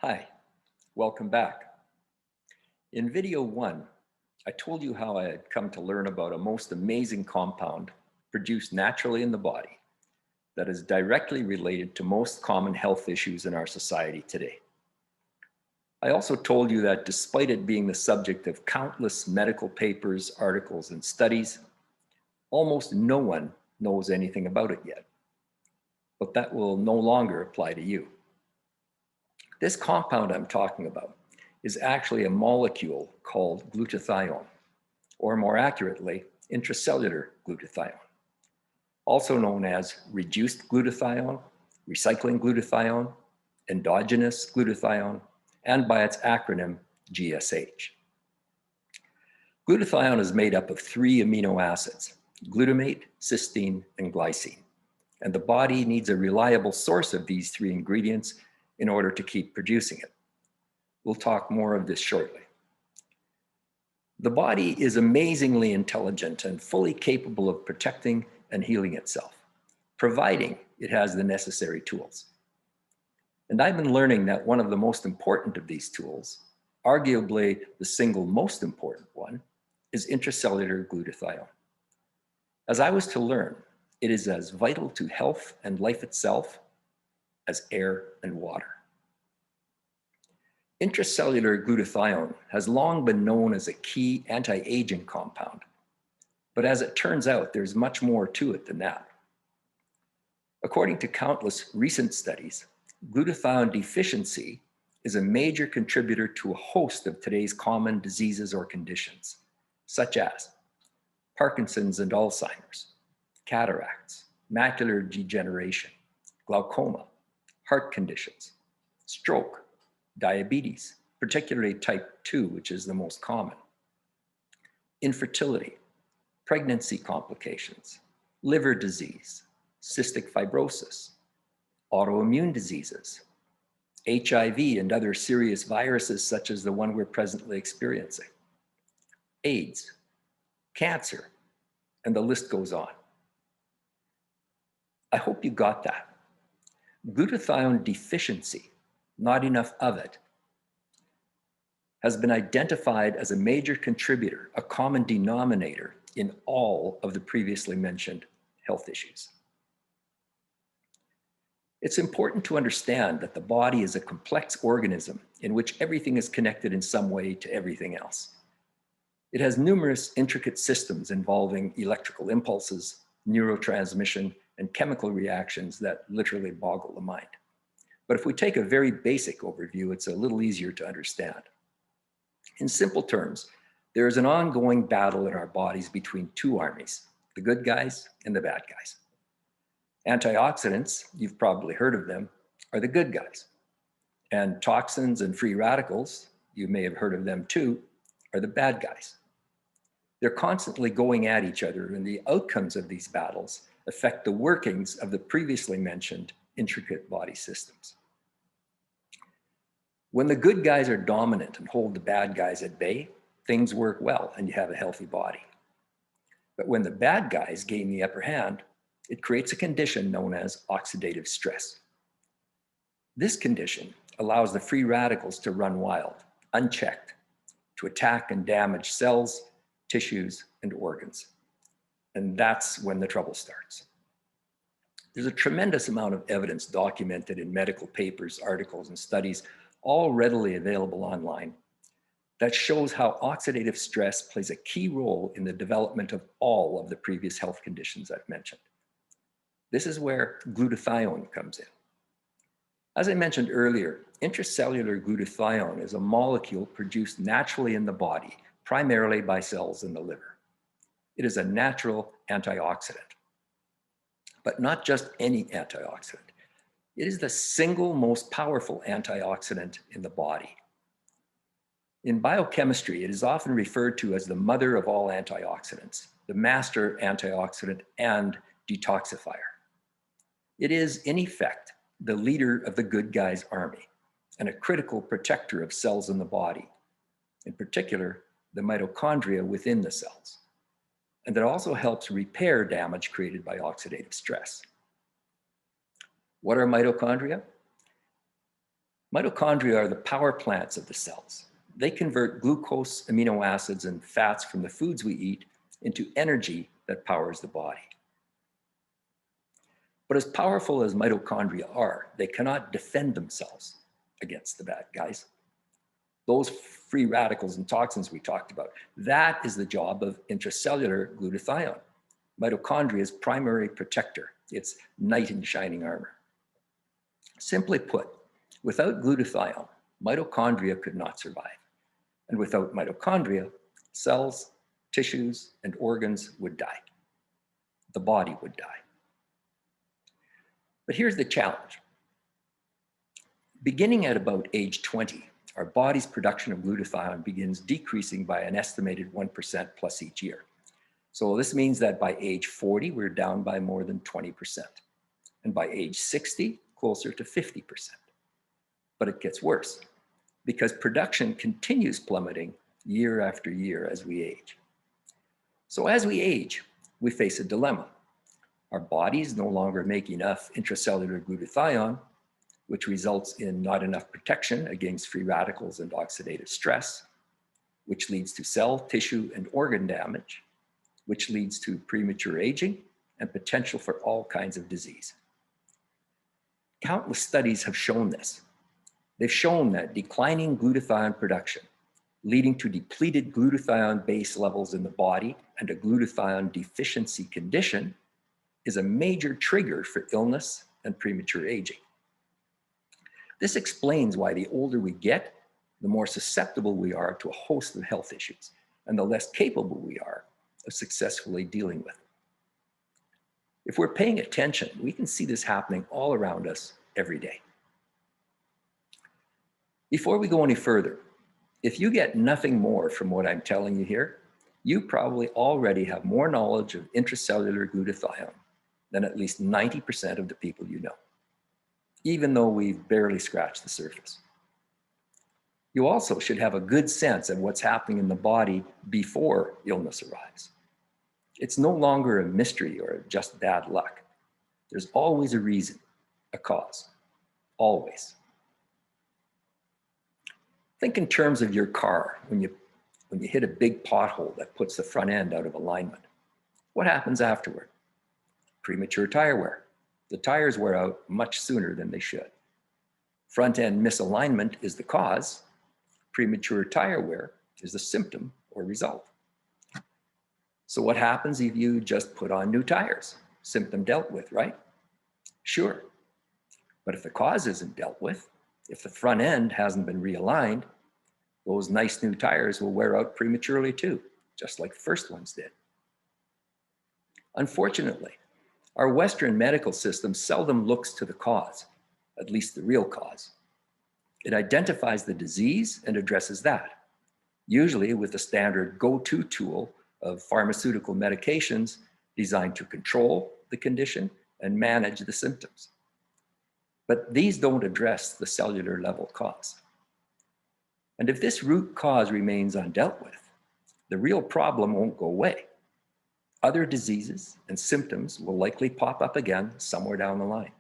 Hi, welcome back. In video one, I told you how I had come to learn about a most amazing compound produced naturally in the body that is directly related to most common health issues in our society today. I also told you that despite it being the subject of countless medical papers, articles, and studies, almost no one knows anything about it yet. But that will no longer apply to you. This compound I'm talking about is actually a molecule called glutathione, or more accurately, intracellular glutathione, also known as reduced glutathione, recycling glutathione, endogenous glutathione, and by its acronym GSH. Glutathione is made up of 3 amino acids, glutamate, cysteine, and glycine, and the body needs a reliable source of these 3 ingredients in order to keep producing it. We'll talk more of this shortly. The body is amazingly intelligent and fully capable of protecting and healing itself, providing it has the necessary tools. And I've been learning that one of the most important of these tools, arguably the single most important one, is intracellular glutathione. As I was to learn, it is as vital to health and life itself as air and water. Intracellular glutathione has long been known as a key anti-aging compound, but as it turns out, there's much more to it than that. According to countless recent studies, glutathione deficiency is a major contributor to a host of today's common diseases or conditions, such as Parkinson's and Alzheimer's, cataracts, macular degeneration, glaucoma, heart conditions, stroke, diabetes, particularly type 2, which is the most common, infertility, pregnancy complications, liver disease, cystic fibrosis, autoimmune diseases, HIV and other serious viruses such as the one we're presently experiencing, AIDS, cancer, and the list goes on. I hope you got that. Glutathione deficiency, not enough of it, has been identified as a major contributor, a common denominator in all of the previously mentioned health issues. It's important to understand that the body is a complex organism in which everything is connected in some way to everything else. It has numerous intricate systems involving electrical impulses, neurotransmission, and chemical reactions that literally boggle the mind. But if we take a very basic overview, it's a little easier to understand. In simple terms, there is an ongoing battle in our bodies between 2 armies, the good guys and the bad guys. Antioxidants, you've probably heard of them, are the good guys. And toxins and free radicals, you may have heard of them too, are the bad guys. They're constantly going at each other, and the outcomes of these battles affect the workings of the previously mentioned intricate body systems. When the good guys are dominant and hold the bad guys at bay, things work well and you have a healthy body. But when the bad guys gain the upper hand, it creates a condition known as oxidative stress. This condition allows the free radicals to run wild, unchecked, to attack and damage cells, tissues, and organs. And that's when the trouble starts. There's a tremendous amount of evidence documented in medical papers, articles, and studies, all readily available online, that shows how oxidative stress plays a key role in the development of all of the previous health conditions I've mentioned. This is where glutathione comes in. As I mentioned earlier, intracellular glutathione is a molecule produced naturally in the body, primarily by cells in the liver. It is a natural antioxidant, but not just any antioxidant. It is the single most powerful antioxidant in the body. In biochemistry, it is often referred to as the mother of all antioxidants, the master antioxidant and detoxifier. It is, in effect, the leader of the good guys' army and a critical protector of cells in the body, in particular, the mitochondria within the cells. And it also helps repair damage created by oxidative stress. What are mitochondria? Mitochondria are the power plants of the cells. They convert glucose, amino acids, and fats from the foods we eat into energy that powers the body. But as powerful as mitochondria are, they cannot defend themselves against the bad guys. Those free radicals and toxins we talked about, that is the job of intracellular glutathione, mitochondria's primary protector, its knight in shining armor. Simply put, without glutathione, mitochondria could not survive. And without mitochondria, cells, tissues, and organs would die. The body would die. But here's the challenge. Beginning at about age 20, our body's production of glutathione begins decreasing by an estimated 1% plus each year. So this means that by age 40, we're down by more than 20%. And by age 60, closer to 50%. But it gets worse because production continues plummeting year after year as we age. So as we age, we face a dilemma. Our bodies no longer make enough intracellular glutathione, which results in not enough protection against free radicals and oxidative stress, which leads to cell, tissue, and organ damage, which leads to premature aging and potential for all kinds of disease. Countless studies have shown this. They've shown that declining glutathione production, leading to depleted glutathione base levels in the body and a glutathione deficiency condition, is a major trigger for illness and premature aging. This explains why the older we get, the more susceptible we are to a host of health issues, and the less capable we are of successfully dealing with them. If we're paying attention, we can see this happening all around us every day. Before we go any further, if you get nothing more from what I'm telling you here, you probably already have more knowledge of intracellular glutathione than at least 90% of the people you know, even though we've barely scratched the surface. You also should have a good sense of what's happening in the body before illness arrives. It's no longer a mystery or just bad luck. There's always a reason, a cause, always. Think in terms of your car when you hit a big pothole that puts the front end out of alignment. What happens afterward? Premature tire wear. The tires wear out much sooner than they should. Front end misalignment is the cause. Premature tire wear is the symptom or result. So what happens if you just put on new tires? Symptom dealt with, right? Sure. But if the cause isn't dealt with, if the front end hasn't been realigned, those nice new tires will wear out prematurely too, just like the first ones did. Unfortunately, our Western medical system seldom looks to the cause, at least the real cause. It identifies the disease and addresses that, usually with the standard go-to tool of pharmaceutical medications designed to control the condition and manage the symptoms. But these don't address the cellular level cause. And if this root cause remains undealt with, the real problem won't go away. Other diseases and symptoms will likely pop up again somewhere down the line.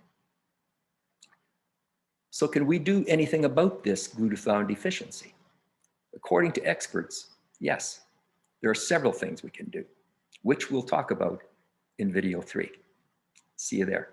So can we do anything about this glutathione deficiency? According to experts, yes. There are several things we can do, which we'll talk about in video 3. See you there.